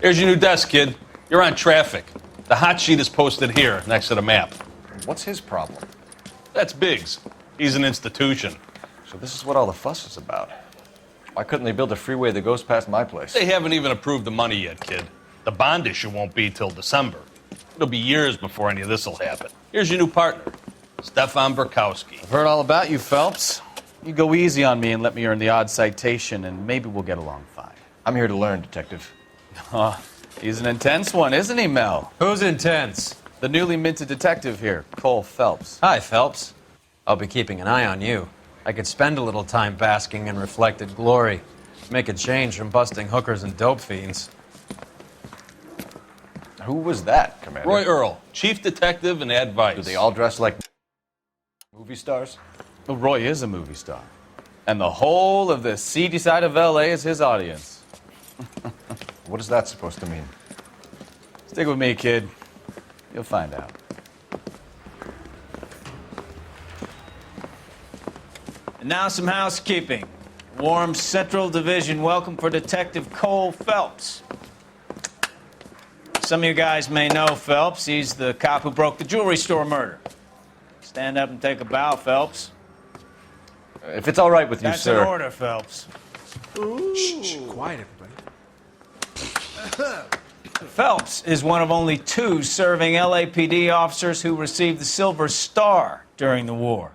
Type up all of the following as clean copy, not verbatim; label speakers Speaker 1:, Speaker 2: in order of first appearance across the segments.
Speaker 1: Here's your new desk, kid. You're on traffic. The hot sheet is posted here, next to the map.
Speaker 2: What's his problem?
Speaker 1: That's Biggs. He's an institution.
Speaker 2: So this is what all the fuss is about. Why couldn't they build a freeway that goes past my place?
Speaker 1: They haven't even approved the money yet, kid. The bond issue won't be till December. It'll be years before any of this will happen. Here's your new partner, Stefan Burkowski.
Speaker 3: I've heard all about you, Phelps. You go easy on me and let me earn the odd citation, and maybe we'll get along fine.
Speaker 2: I'm here to learn, Detective.
Speaker 3: He's an intense one, isn't he, Mel?
Speaker 4: Who's intense?
Speaker 3: The newly minted detective here, Cole Phelps.
Speaker 4: Hi, Phelps. I'll be keeping an eye on you. I could spend a little time basking in reflected glory. Make a change from busting hookers and dope fiends.
Speaker 2: Who was that, Commander?
Speaker 1: Roy Earl, chief detective and advice.
Speaker 2: Do they all dress like movie stars?
Speaker 3: Well, Roy is a movie star. And the whole of the seedy side of L.A. is his audience.
Speaker 2: What is that supposed to mean?
Speaker 3: Stick with me, kid. You'll find out.
Speaker 5: And now some housekeeping. Warm Central Division welcome for Detective Cole Phelps. Some of you guys may know Phelps. He's the cop who broke the jewelry store murder. Stand up and take a bow, Phelps.
Speaker 2: If it's all right with you,
Speaker 5: That's
Speaker 2: sir.
Speaker 5: an order, Phelps.
Speaker 6: Shh, quiet, everybody.
Speaker 5: Phelps is one of only 2 serving LAPD officers who received the Silver Star during the war.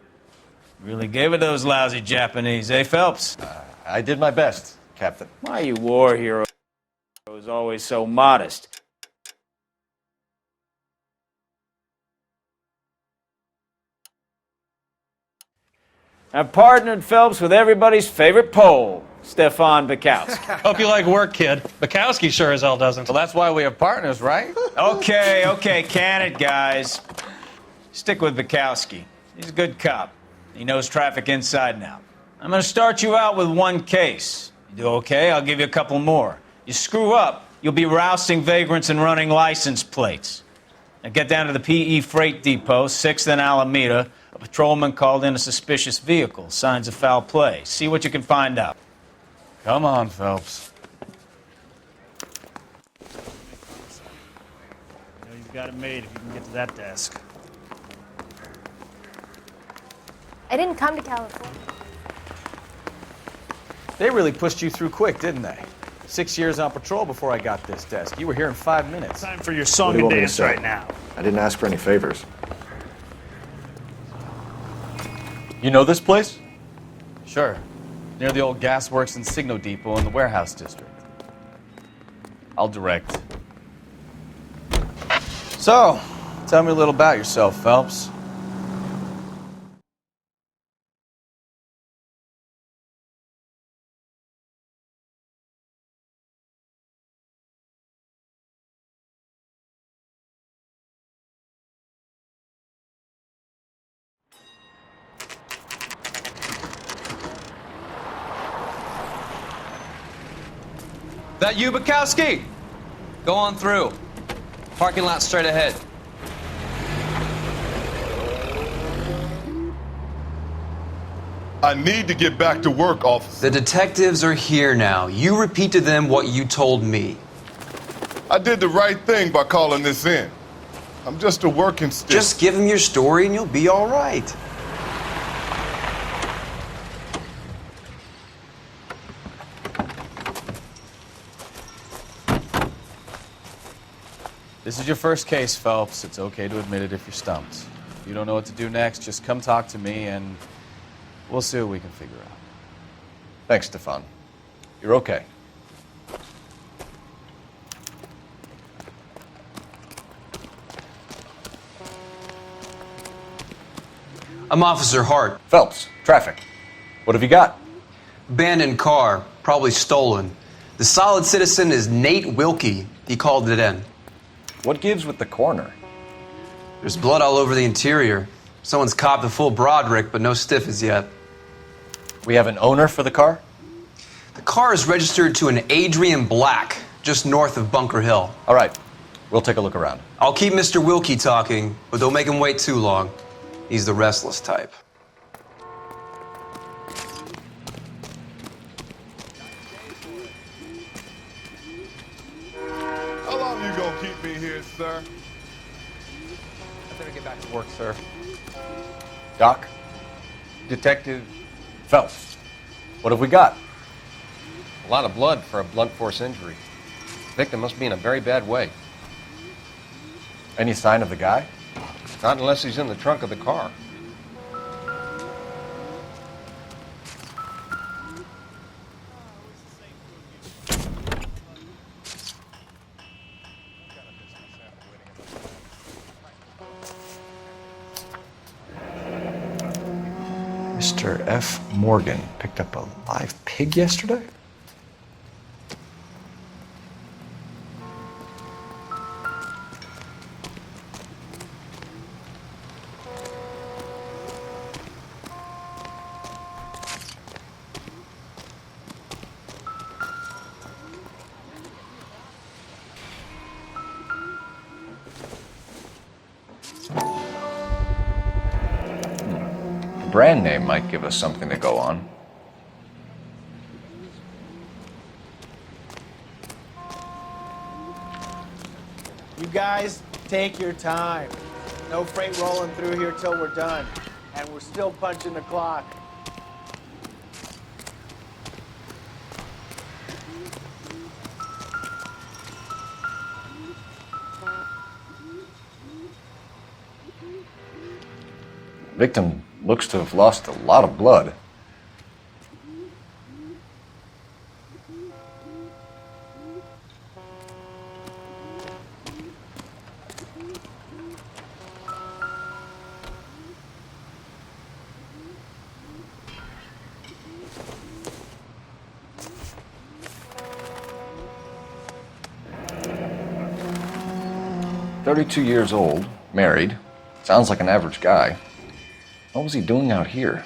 Speaker 5: Really gave it those lousy Japanese, eh, Phelps?
Speaker 2: I did my best, Captain.
Speaker 5: Why you war hero is always so modest? I've partnered Phelps with everybody's favorite Pole, Stefan Burkowski.
Speaker 7: Hope you like work, kid. Bukowski sure as hell doesn't.
Speaker 3: Well, that's why we have partners, right?
Speaker 5: Okay, can it, guys. Stick with Burkowski. He's a good cop. He knows traffic inside and out. I'm going to start you out with 1 case. You do okay, I'll give you a couple more. You screw up, you'll be rousting vagrants and running license plates. Now get down to the PE Freight Depot, 6th and Alameda. A patrolman called in a suspicious vehicle. Signs of foul play. See what you can find out.
Speaker 3: Come on, Phelps.
Speaker 8: You've got it made if you can get to that desk.
Speaker 9: I didn't come to California.
Speaker 3: They really pushed you through quick, didn't they? 6 years on patrol before I got this desk. You were here in 5 minutes.
Speaker 8: Time for your song
Speaker 2: What do you
Speaker 8: and
Speaker 2: want me to
Speaker 8: dance
Speaker 2: say?
Speaker 8: right now.
Speaker 2: I didn't ask for any favors. You know this place?
Speaker 3: Sure. Near the old gasworks and Signo Depot in the warehouse district. I'll direct. So, tell me a little about yourself, Phelps.
Speaker 4: That you, Bukowski? Go on through. Parking lot straight ahead.
Speaker 10: I need to get back to work, officer.
Speaker 4: The detectives are here now. You repeat to them what you told me.
Speaker 10: I did the right thing by calling this in. I'm just a working stick.
Speaker 4: Just give them your story and you'll be all right.
Speaker 3: This is your first case, Phelps. It's okay to admit it if you're stumped. If you don't know what to do next, just come talk to me and we'll see what we can figure out.
Speaker 2: Thanks, Stefan. You're okay.
Speaker 4: I'm Officer Hart.
Speaker 2: Phelps, traffic. What have you got?
Speaker 4: Abandoned car, probably stolen. The solid citizen is Nate Wilkie. He called it in.
Speaker 2: What gives with the coroner?
Speaker 4: There's blood all over the interior. Someone's copped the full Broderick, but no stiff as yet.
Speaker 2: We have an owner for the car?
Speaker 4: The car is registered to an Adrian Black, just north of Bunker Hill.
Speaker 2: All right, we'll take a look around.
Speaker 4: I'll keep Mr. Wilkie talking, but don't make him wait too long. He's the restless type.
Speaker 10: keep me here, sir?
Speaker 2: I better get back to work, sir.
Speaker 3: Doc?
Speaker 2: Detective Phelps, what have we got? A lot of blood for a blunt force injury. The victim must be in a very bad way. Any sign of the guy? Not unless he's in the trunk of the car.
Speaker 6: Mr. F. Morgan picked up a live pig yesterday?
Speaker 3: Brand name might give us something to go on.
Speaker 5: You guys, take your time. No freight rolling through here till we're done. And we're still punching the clock.
Speaker 3: Victim looks to have lost a lot of blood. "32 years old, married. Sounds like an average guy. What was he doing out here?"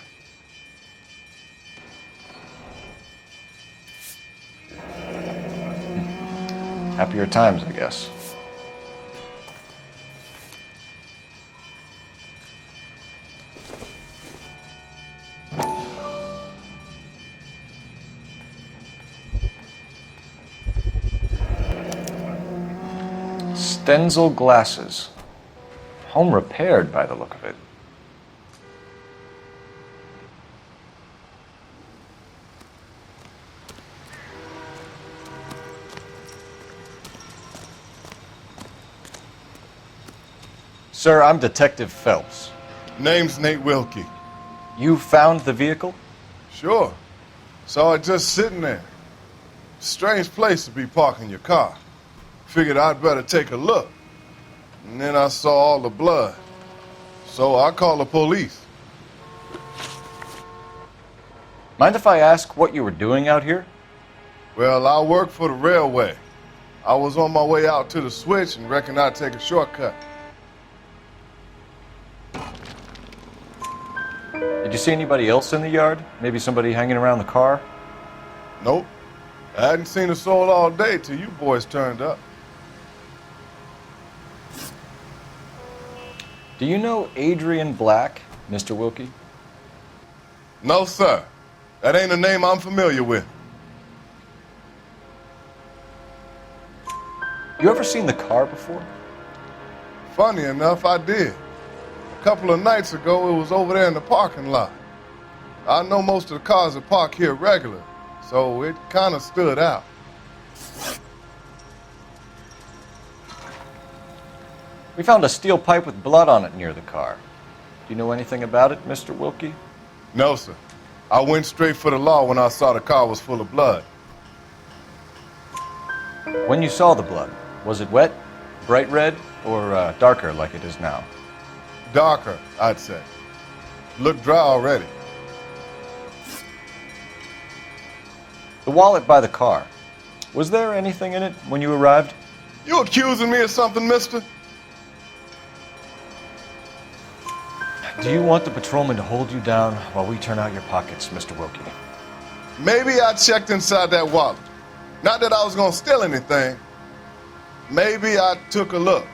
Speaker 3: Happier times, I guess. Stenzel glasses. Home repaired by the look of it. Sir, I'm Detective Phelps.
Speaker 10: Name's Nate Wilkie.
Speaker 3: You found the vehicle?
Speaker 10: Sure. Saw it just sitting there. Strange place to be parking your car. Figured I'd better take a look. And then I saw all the blood. So I called the police.
Speaker 3: Mind if I ask what you were doing out here?
Speaker 10: Well, I work for the railway. I was on my way out to the switch and reckoned I'd take a shortcut.
Speaker 3: Did you see anybody else in the yard? Maybe somebody hanging around the car?
Speaker 10: Nope. I hadn't seen a soul all day till you boys turned up.
Speaker 3: Do you know Adrian Black, Mr. Wilkie?
Speaker 10: No, sir. That ain't a name I'm familiar with.
Speaker 3: You ever seen the car before?
Speaker 10: Funny enough, I did. A couple of nights ago, it was over there in the parking lot. I know most of the cars are parked here regular, so it kind of stood out.
Speaker 3: We found a steel pipe with blood on it near the car. Do you know anything about it, Mr. Wilkie?
Speaker 10: No, sir. I went straight for the law when I saw the car was full of blood.
Speaker 3: When you saw the blood, was it wet, bright red, or darker like it is now?
Speaker 10: Darker, I'd say. Looked dry already.
Speaker 3: The wallet by the car. Was there anything in it when you arrived?
Speaker 10: You accusing me of something, mister?
Speaker 3: Do you want the patrolman to hold you down while we turn out your pockets, Mr. Wilkie?
Speaker 10: Maybe I checked inside that wallet. Not that I was gonna steal anything. Maybe I took a look.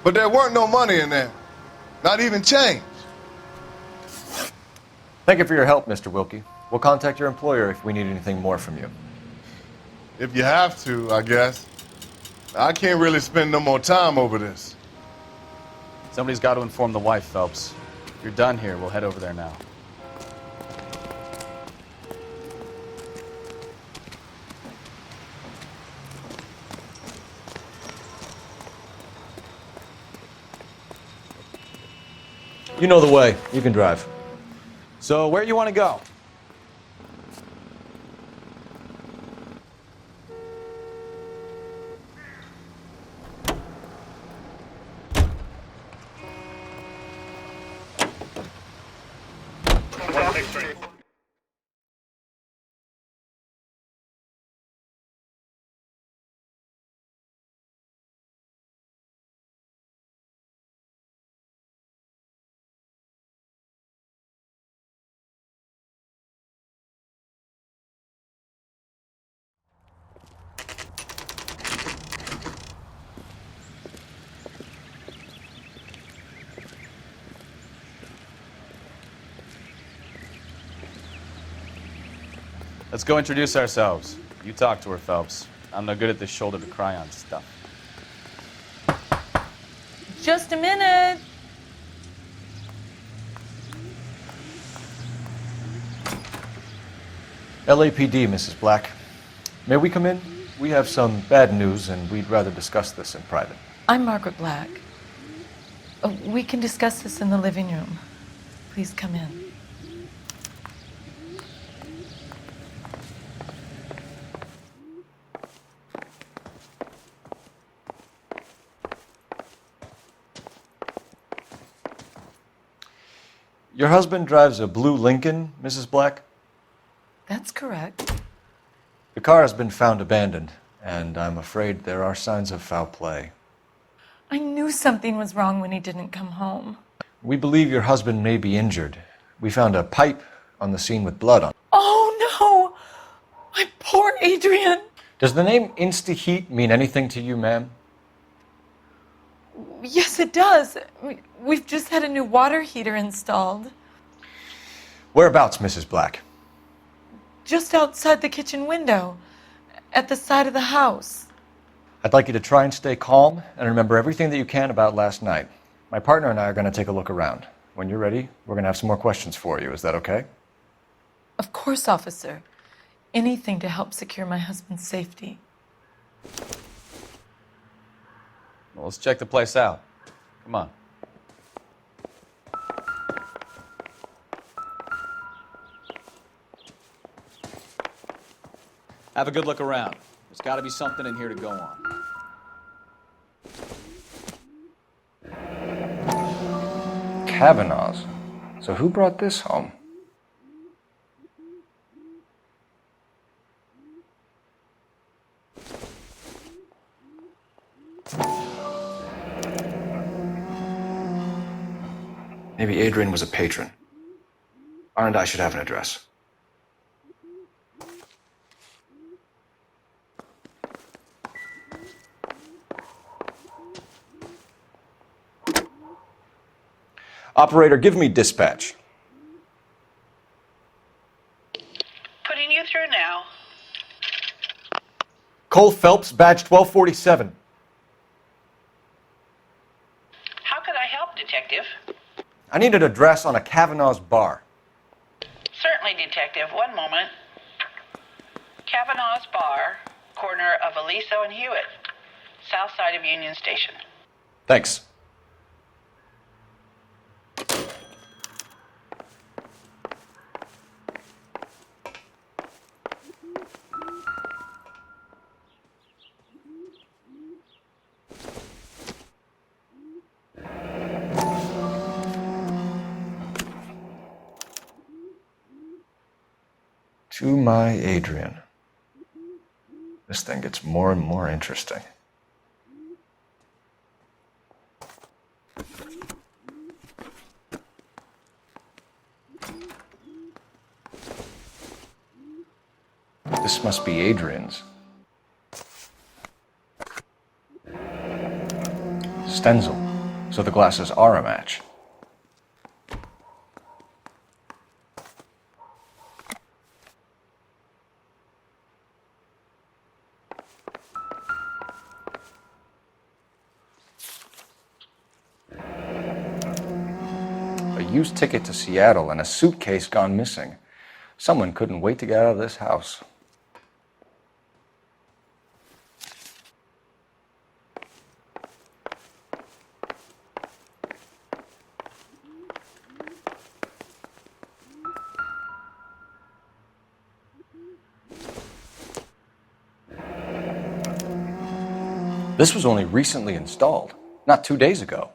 Speaker 10: But there weren't no money in there. Not even change.
Speaker 3: Thank you for your help, Mr. Wilkie. We'll contact your employer if we need anything more from you.
Speaker 10: If you have to, I guess. I can't really spend no more time over this.
Speaker 3: Somebody's got to inform the wife, Phelps. If you're done here, we'll head over there now.
Speaker 6: You know the way. You can drive.
Speaker 3: So, where you want to go? Let's go introduce ourselves. You talk to her, Phelps. I'm no good at this shoulder to cry on stuff.
Speaker 11: Just a minute.
Speaker 6: LAPD, Mrs. Black. May we come in? We have some bad news, and we'd rather discuss this in private.
Speaker 11: I'm Margaret Black. We can discuss this in the living room. Please come in.
Speaker 6: Your husband drives a blue Lincoln, Mrs. Black?
Speaker 11: That's correct.
Speaker 6: The car has been found abandoned, and I'm afraid there are signs of foul play.
Speaker 11: I knew something was wrong when he didn't come home.
Speaker 6: We believe your husband may be injured. We found a pipe on the scene with blood on it.
Speaker 11: Oh, no! My poor Adrian!
Speaker 6: Does the name Insta-Heat mean anything to you, ma'am?
Speaker 11: Yes, it does. We've just had a new water heater installed.
Speaker 6: Whereabouts, Mrs. Black?
Speaker 11: Just outside the kitchen window, at the side of the house.
Speaker 6: I'd like you to try and stay calm and remember everything that you can about last night. My partner and I are going to take a look around. When you're ready, we're going to have some more questions for you. Is that okay?
Speaker 11: Of course, officer. Anything to help secure my husband's safety.
Speaker 3: Well, let's check the place out. Come on. Have a good look around. There's got to be something in here to go on.
Speaker 6: Kavanaugh's. So who brought this home? Maybe Adrian was a patron. R&I should have an address. Operator, give me dispatch.
Speaker 12: Putting you through now.
Speaker 6: Cole Phelps, badge 1247.
Speaker 12: How could I help, Detective?
Speaker 6: I need an address on a Kavanaugh's bar.
Speaker 12: Certainly, Detective. One moment. Kavanaugh's Bar, corner of Aliso and Hewitt, south side of Union Station.
Speaker 6: Thanks. To my Adrian. This thing gets more and more interesting. This must be Adrian's. Stenzel. So the glasses are a match. used ticket to Seattle and a suitcase gone missing. Someone couldn't wait to get out of this house. This was only recently installed, not 2 days ago.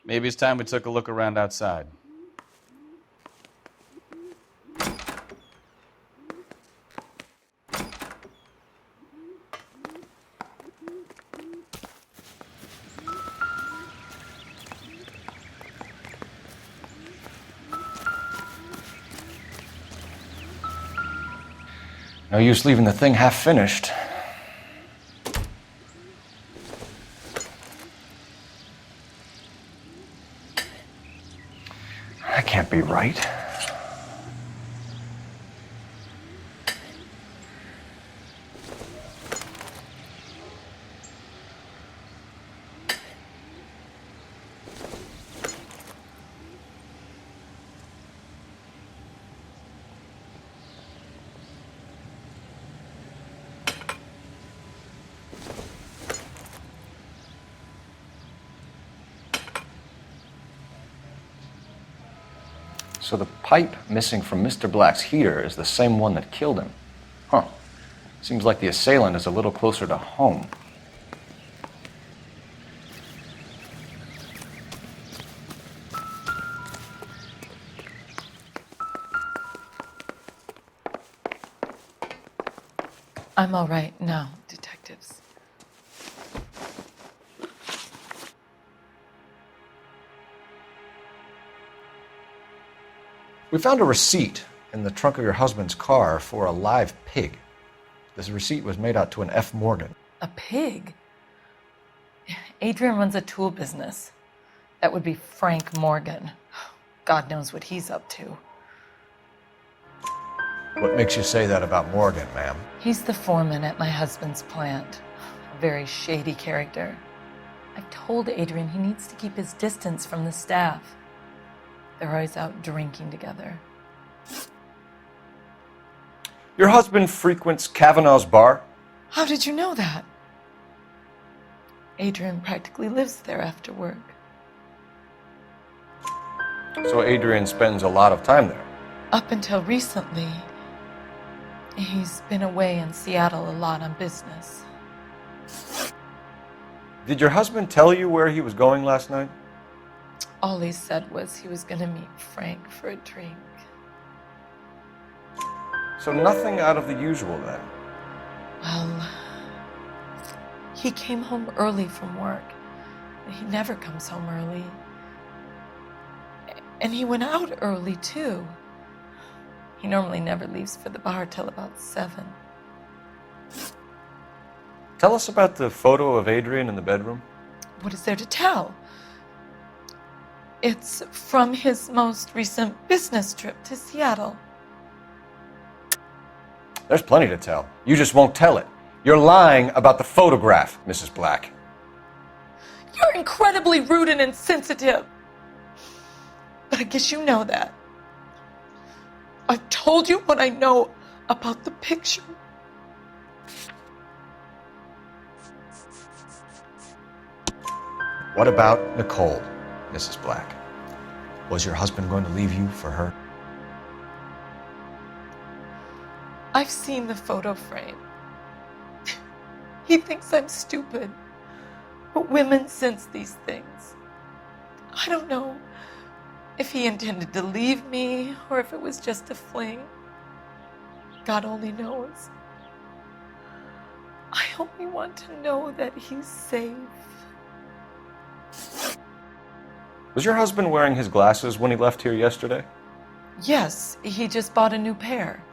Speaker 3: Maybe it's time we took a look around outside.
Speaker 6: No use leaving the thing half finished. That can't be right. So the pipe missing from Mr. Black's heater is the same one that killed him. Huh. Seems like the assailant is a little closer to home.
Speaker 11: I'm all right now, detectives.
Speaker 6: We found a receipt in the trunk of your husband's car for a live pig. This receipt was made out to an F. Morgan.
Speaker 11: A pig? Adrian runs a tool business. That would be Frank Morgan. God knows what he's up to.
Speaker 6: What makes you say that about Morgan, ma'am?
Speaker 11: He's the foreman at my husband's plant. A very shady character. I've told Adrian he needs to keep his distance from the staff. They're always out drinking together.
Speaker 6: Your husband frequents Kavanaugh's bar?
Speaker 11: How did you know that? Adrian practically lives there after work.
Speaker 6: So Adrian spends a lot of time there?
Speaker 11: Up until recently, he's been away in Seattle a lot on business.
Speaker 6: Did your husband tell you where he was going last night?
Speaker 11: All he said was he was going to meet Frank for a drink.
Speaker 6: So nothing out of the usual then?
Speaker 11: Well, he came home early from work. He never comes home early. And he went out early, too. He normally never leaves for the bar till about 7.
Speaker 6: Tell us about the photo of Adrian in the bedroom.
Speaker 11: What is there to tell? It's from his most recent business trip to Seattle.
Speaker 6: There's plenty to tell. You just won't tell it. You're lying about the photograph, Mrs. Black.
Speaker 11: You're incredibly rude and insensitive. But I guess you know that. I've told you what I know about the picture.
Speaker 6: What about Nicole, Mrs. Black? Was your husband going to leave you for her?
Speaker 11: I've seen the photo frame. He thinks I'm stupid. But women sense these things. I don't know if he intended to leave me or if it was just a fling. God only knows. I only want to know that he's safe.
Speaker 6: Was your husband wearing his glasses when he left here yesterday?
Speaker 11: Yes, he just bought a new pair.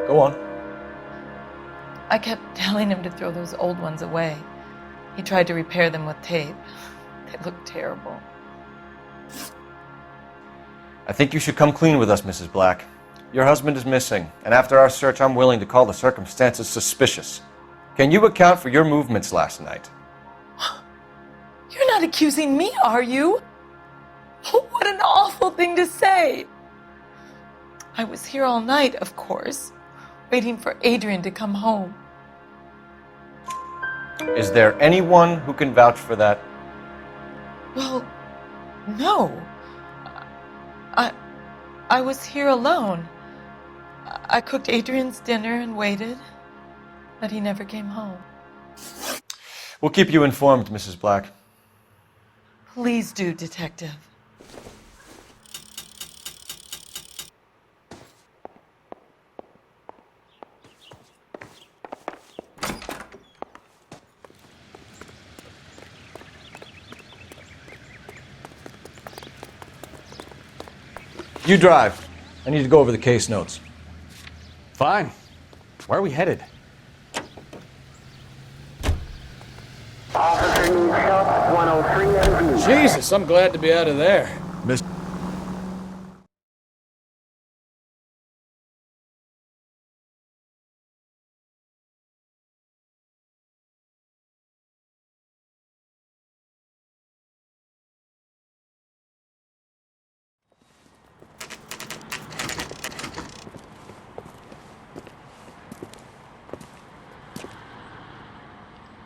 Speaker 6: Go on.
Speaker 11: I kept telling him to throw those old ones away. He tried to repair them with tape. They looked terrible.
Speaker 6: I think you should come clean with us, Mrs. Black. Your husband is missing, and after our search, I'm willing to call the circumstances suspicious. Can you account for your movements last night?
Speaker 11: not accusing me, are you? What an awful thing to say. I was here all night, of course, waiting for Adrian to come home.
Speaker 6: Is there anyone who can vouch for that?
Speaker 11: Well, no. I was here alone. I cooked Adrian's dinner and waited, but he never came home.
Speaker 6: We'll keep you informed, Mrs. Black.
Speaker 11: Please do, Detective.
Speaker 6: You drive. I need to go over the case notes.
Speaker 3: Fine. Where are we headed? Jesus, I'm glad to be out of there.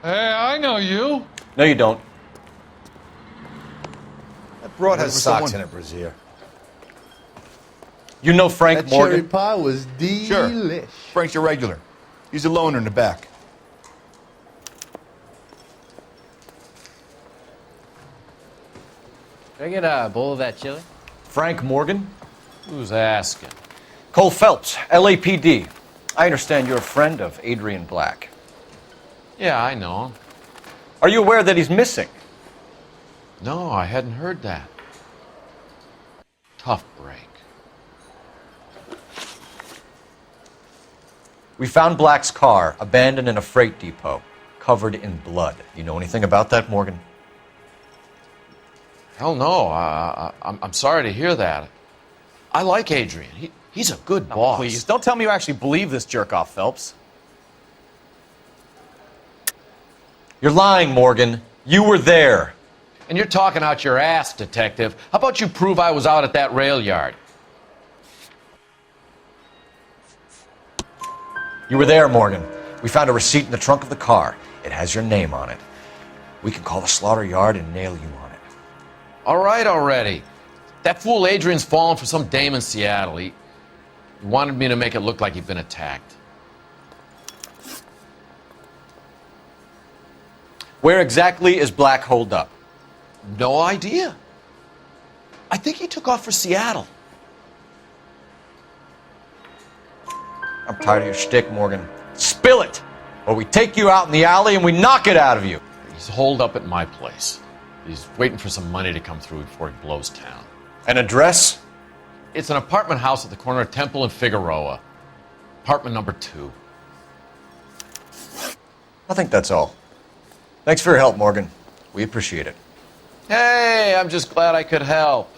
Speaker 13: Hey, I know you.
Speaker 6: No, you don't.
Speaker 14: That broad has socks
Speaker 13: someone-
Speaker 14: in it, Brazier.
Speaker 6: You know Frank
Speaker 14: That
Speaker 6: Morgan?
Speaker 14: cherry pie was delish.
Speaker 13: Sure. Frank's a regular. He's a loner in the back.
Speaker 4: Can I get a bowl of that chili?
Speaker 6: Frank Morgan?
Speaker 3: Who's asking?
Speaker 6: Cole Phelps, LAPD. I understand you're a friend of Adrian Black.
Speaker 4: Yeah, I know him.
Speaker 6: Are you aware that he's missing?
Speaker 4: No, I hadn't heard that. Tough break.
Speaker 6: We found Black's car abandoned in a freight depot, covered in blood. You know anything about that, Morgan?
Speaker 4: Hell no. I'm sorry to hear that. I like Adrian. He's a good boss.
Speaker 3: Please, don't tell me you actually believe this jerk-off, Phelps.
Speaker 6: You're lying, Morgan. You were there.
Speaker 4: And you're talking out your ass, detective. How about you prove I was out at that rail yard?
Speaker 6: You were there, Morgan. We found a receipt in the trunk of the car. It has your name on it. We can call the slaughter yard and nail you on it.
Speaker 4: All right already. That fool Adrian's fallen for some dame in Seattle. He wanted me to make it look like he'd been attacked.
Speaker 6: Where exactly is Black holed up?
Speaker 4: No idea. I think he took off for Seattle.
Speaker 6: I'm tired of your shtick, Morgan. Spill it! Or we take you out in the alley and we knock it out of you.
Speaker 4: He's holed up at my place. He's waiting for some money to come through before he blows town.
Speaker 6: An address?
Speaker 4: It's an apartment house at the corner of Temple and Figueroa. Apartment number 2.
Speaker 6: I think that's all. Thanks for your help, Morgan. We appreciate it.
Speaker 4: Hey, I'm just glad I could help.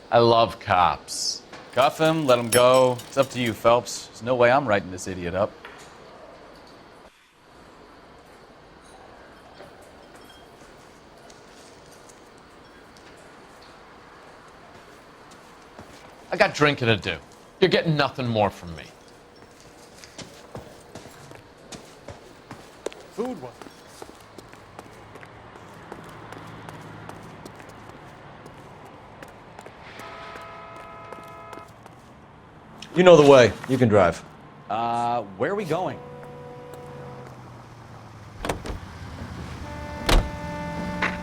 Speaker 4: I love cops.
Speaker 3: Cuff him, let him go. It's up to you, Phelps. There's no way I'm writing this idiot up.
Speaker 4: I got drinking to do. You're getting nothing more from me.
Speaker 13: Food.
Speaker 6: You know the way. You can drive.
Speaker 3: Where are we going?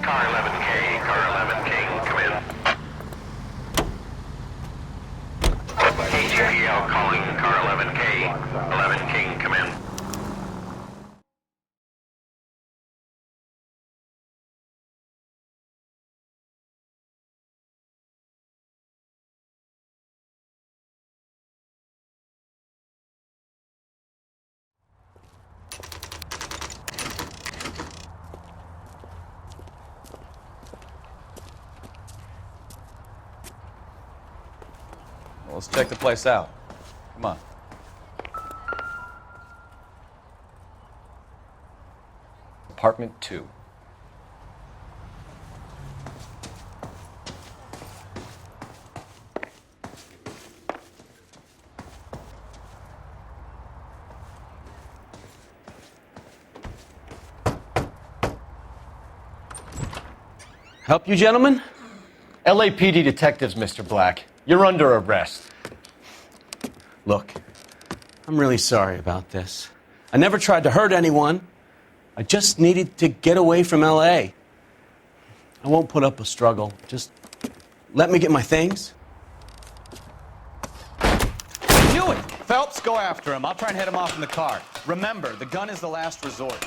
Speaker 15: Car 11K, come in. KGPL calling car 11K. 11 King, come in.
Speaker 3: Well, let's check the place out. Come on.
Speaker 6: Apartment 2.
Speaker 16: Help you, gentlemen?
Speaker 6: LAPD detectives, Mr. Black. You're under arrest.
Speaker 16: Look, I'm really sorry about this. I never tried to hurt anyone. I just needed to get away from L.A. I won't put up a struggle. Just let me get my things.
Speaker 3: Knew it! Phelps, go after him. I'll try and head him off in the car. Remember, the gun is the last resort.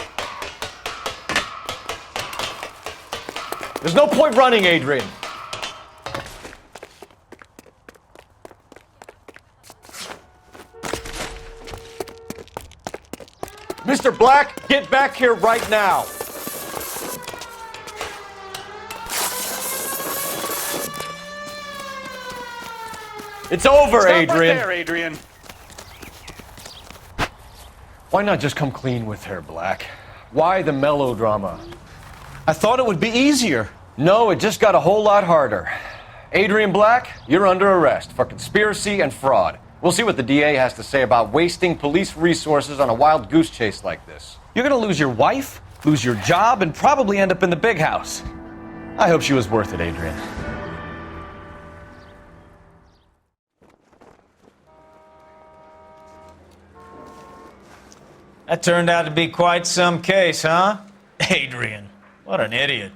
Speaker 6: There's no point running, Adrian. Mr. Black, get back here right now. It's over,
Speaker 3: Stop
Speaker 6: Adrian.
Speaker 3: right there, Adrian.
Speaker 6: Why not just come clean with her, Black? Why the melodrama?
Speaker 16: I thought it would be easier.
Speaker 6: No, it just got a whole lot harder. Adrian Black, you're under arrest for conspiracy and fraud. We'll see what the DA has to say about wasting police resources on a wild goose chase like this.
Speaker 3: You're going to lose your wife, lose your job, and probably end up in the big house. I hope she was worth it, Adrian.
Speaker 5: That turned out to be quite some case, huh? Adrian, what an idiot.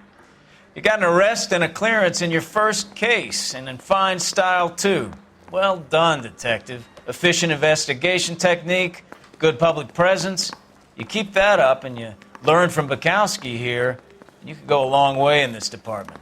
Speaker 5: You got an arrest and a clearance in your first case, and in fine style, too. Well done, detective. Efficient investigation technique, good public presence. You keep that up and you learn from Bukowski here, you could go a long way in this department.